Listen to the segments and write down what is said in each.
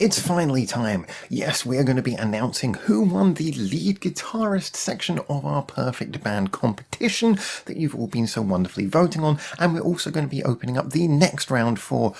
It's finally time. Yes, we are going to be announcing who won the lead guitarist section of our Perfect Band competition that you've all been so wonderfully voting on, and we're also going to be opening up the next round for,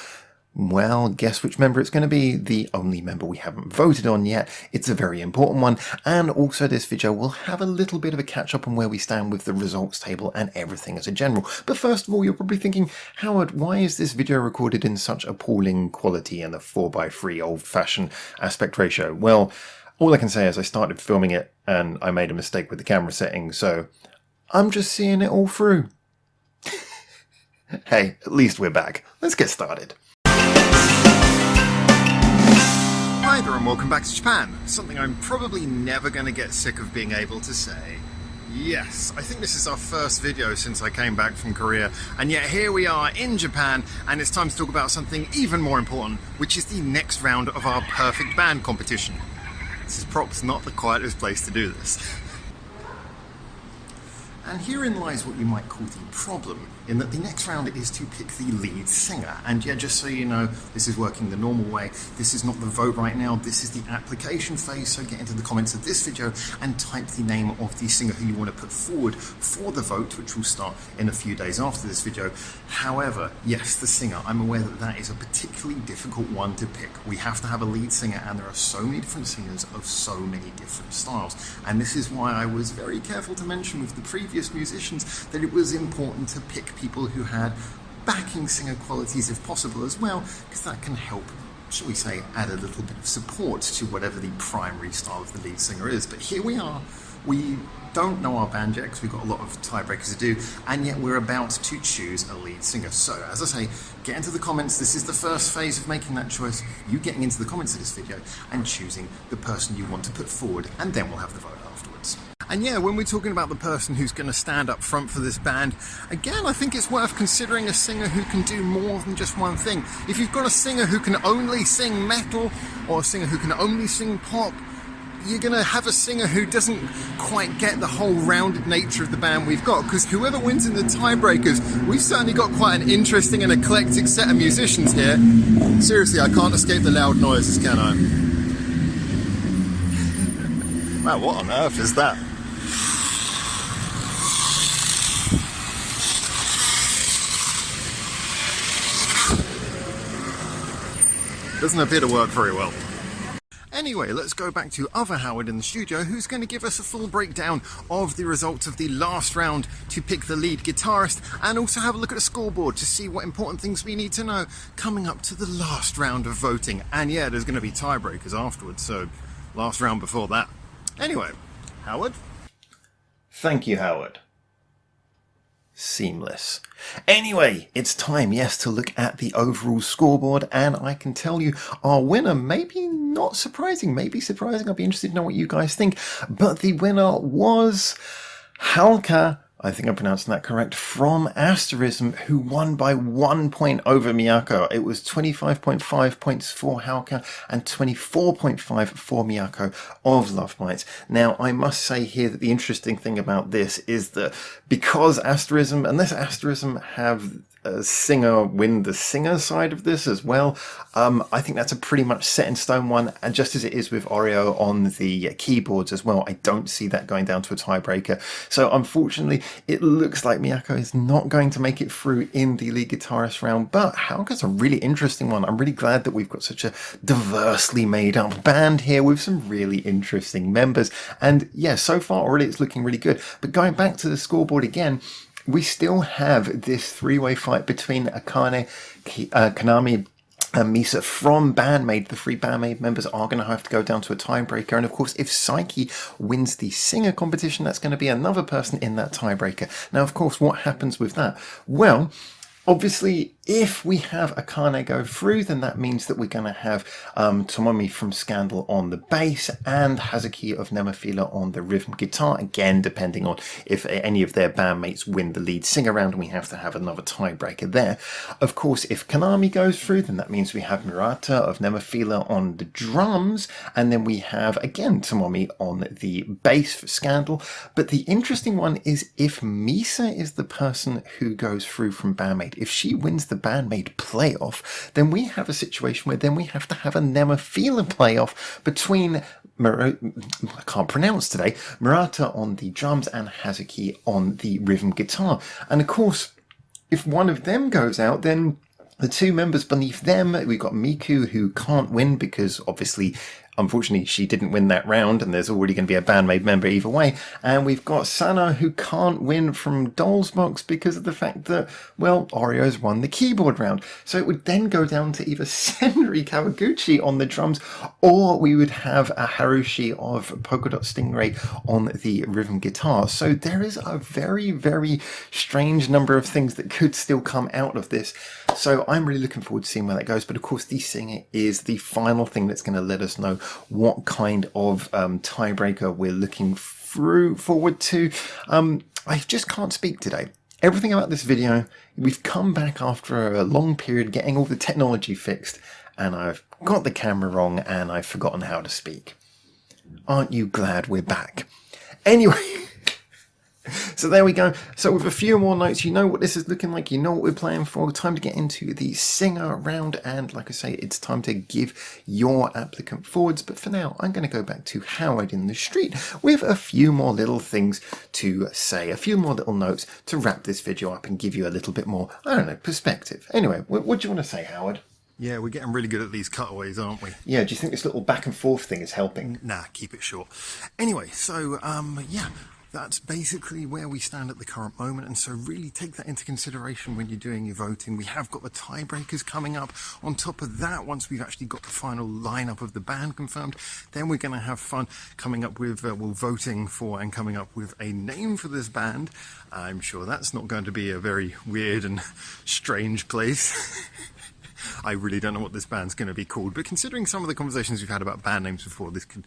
well, guess which member it's going to be. The only member we haven't voted on yet. It's a very important one. And also this video will have a little bit of a catch up on where we stand with the results table and everything as a general. But first of all, you're probably thinking, Howard, why is this video recorded in such appalling quality and a 4:3 old-fashioned aspect ratio? Well, all I can say is I started filming it and I made a mistake with the camera settings, so I'm just seeing it all through. Hey, at least we're back. Let's get started. Hi there and welcome back to Japan. Something I'm probably never going to get sick of being able to say. Yes, I think this is our first video since I came back from Korea, and yet here we are in Japan, and it's time to talk about something even more important, which is the next round of our Perfect Band competition. This is props not the quietest place to do this. And herein lies what you might call the problem, in that the next round is to pick the lead singer. And yeah, just so you know, this is working the normal way. This is not the vote right now, this is the application phase, so get into the comments of this video and type the name of the singer who you want to put forward for the vote, which will start in a few days after this video. However, yes, the singer, I'm aware that that is a particularly difficult one to pick. We have to have a lead singer, and there are so many different singers of so many different styles. And this is why I was very careful to mention with the previous musicians that it was important to pick people who had backing singer qualities if possible as well, because that can help, shall we say, add a little bit of support to whatever the primary style of the lead singer is. But here we are. We don't know our band yet because we've got a lot of tiebreakers to do, and yet we're about to choose a lead singer. So, as I say, get into the comments. This is the first phase of making that choice. You getting into the comments of this video and choosing the person you want to put forward, and then we'll have the vote afterwards. And yeah, when we're talking about the person who's going to stand up front for this band, again, I think it's worth considering a singer who can do more than just one thing. If you've got a singer who can only sing metal, or a singer who can only sing pop, you're going to have a singer who doesn't quite get the whole rounded nature of the band we've got, because whoever wins in the tiebreakers, we've certainly got quite an interesting and eclectic set of musicians here. Seriously, I can't escape the loud noises, can I? Wow, what on earth is that? Doesn't appear to work very well. Anyway, let's go back to other Howard in the studio, who's going to give us a full breakdown of the results of the last round to pick the lead guitarist, and also have a look at the scoreboard to see what important things we need to know coming up to the last round of voting. And yeah, there's going to be tiebreakers afterwards, so last round before that. Anyway, Howard? Thank you, Howard. Seamless. Anyway, it's time, yes, to look at the overall scoreboard, and I can tell you our winner, maybe not surprising, maybe surprising, I'll be interested to know what you guys think, but the winner was Halka, I think I'm pronouncing that correct, from Asterism, who won by 1 point over Miyako. It was 25.5 points for Halka and 24.5 for Miyako of Love Bites. Now, I must say here that the interesting thing about this is that because Asterism, unless Asterism have a singer win the singer side of this as well, I think that's a pretty much set in stone one, and just as it is with Oreo on the keyboards as well, I don't see that going down to a tiebreaker. So unfortunately, it looks like Miyako is not going to make it through in the lead guitarist round, but Halka's a really interesting one. I'm really glad that we've got such a diversely made up band here with some really interesting members, and yeah, so far already it's looking really good. But going back to the scoreboard again, we still have this three-way fight between Akane, Kanami, and Misa from Band-Maid. The three Band-Maid members are going to have to go down to a tiebreaker. And of course, if Psyche wins the singer competition, that's going to be another person in that tiebreaker. Now, of course, what happens with that? Well, obviously, if we have Akane go through, then that means that we're going to have Tomomi from Scandal on the bass and Hazuki of Nemophila on the rhythm guitar, again depending on if any of their bandmates win the lead singer round, and we have to have another tiebreaker there. Of course, if Kanami goes through, then that means we have Murata of Nemophila on the drums, and then we have again Tomomi on the bass for Scandal. But the interesting one is if Misa is the person who goes through from Bandmaid, if she wins the band-maid playoff, then we have a situation where then we have to have a Nemophila playoff between I can't pronounce today, Murata on the drums and Hazuki on the rhythm guitar. And of course, if one of them goes out, then the two members beneath them, we've got Miku, who can't win because obviously, unfortunately, she didn't win that round, and there's already going to be a band-maid member either way. And we've got Sana, who can't win from Doll's Box because of the fact that, well, Oreo's won the keyboard round. So it would then go down to either Senri Kawaguchi on the drums, or we would have a Harushi of Polka Dot Stingray on the rhythm guitar. So there is a very, very strange number of things that could still come out of this. So I'm really looking forward to seeing where that goes. But of course, desing is the final thing that's going to let us know what kind of tiebreaker we're looking forward to. I just can't speak today. Everything about this video, we've come back after a long period getting all the technology fixed, and I've got the camera wrong and I've forgotten how to speak. Aren't you glad we're back? Anyway, so there we go. So with a few more notes, you know what this is looking like, you know what we're playing for. Time to get into the singer round, and like I say, it's time to give your applicant forwards. But for now, I'm going to go back to Howard in the street with a few more little things to say, a few more little notes to wrap this video up and give you a little bit more, I don't know, perspective. Anyway, what do you want to say, Howard? Yeah, we're getting really good at these cutaways, aren't we? Yeah, do you think this little back and forth thing is helping? Nah, keep it short. Anyway, so, yeah, that's basically where we stand at the current moment, and so really take that into consideration when you're doing your voting. We have got the tiebreakers coming up. On top of that, once we've actually got the final lineup of the band confirmed, then we're going to have fun coming up with, voting for and coming up with a name for this band. I'm sure that's not going to be a very weird and strange place. I really don't know what this band's going to be called, but considering some of the conversations we've had about band names before, this could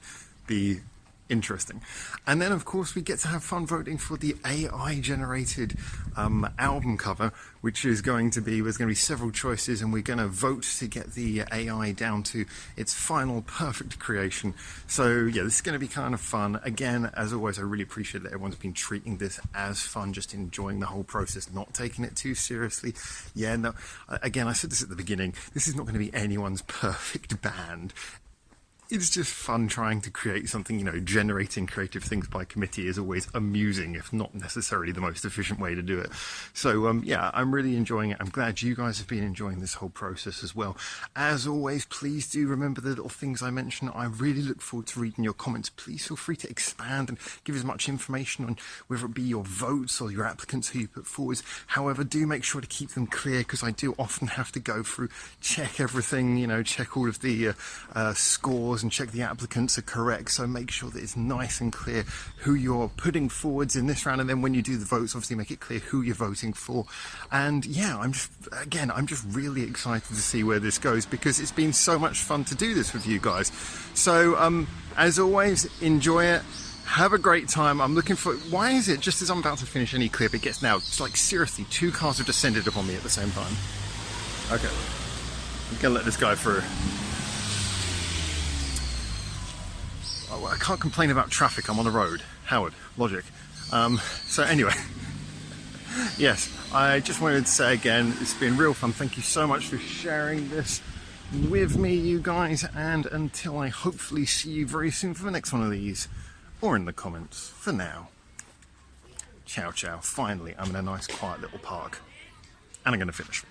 be interesting. And then of course we get to have fun voting for the AI generated album cover, which is going to be, there's going to be several choices, and we're going to vote to get the AI down to its final perfect creation. So yeah, this is going to be kind of fun. Again, as always, I really appreciate that everyone's been treating this as fun, just enjoying the whole process, not taking it too seriously. Yeah, no, again, I said this at the beginning, this is not going to be anyone's perfect band. It's just fun trying to create something, you know. Generating creative things by committee is always amusing, if not necessarily the most efficient way to do it. So, yeah, I'm really enjoying it. I'm glad you guys have been enjoying this whole process as well. As always, please do remember the little things I mentioned. I really look forward to reading your comments. Please feel free to expand and give as much information on whether it be your votes or your applicants who you put forwards. However, do make sure to keep them clear, because I do often have to go through, check everything, you know, check all of the scores and check the applicants are correct. So make sure that it's nice and clear who you're putting forwards in this round, and then when you do the votes, obviously make it clear who you're voting for. And yeah, I'm just really excited to see where this goes, because it's been so much fun to do this with you guys. So as always, enjoy it. Have a great time. I'm looking for, why is it just as I'm about to finish any clip, it gets now, it's like seriously, 2 cars have descended upon me at the same time. Okay, I'm gonna let this guy through. I can't complain about traffic, I'm on the road. Howard, logic. So anyway, yes, I just wanted to say again, it's been real fun. Thank you so much for sharing this with me, you guys, and until I hopefully see you very soon for the next one of these, or in the comments, for now, ciao ciao. Finally, I'm in a nice quiet little park, and I'm going to finish.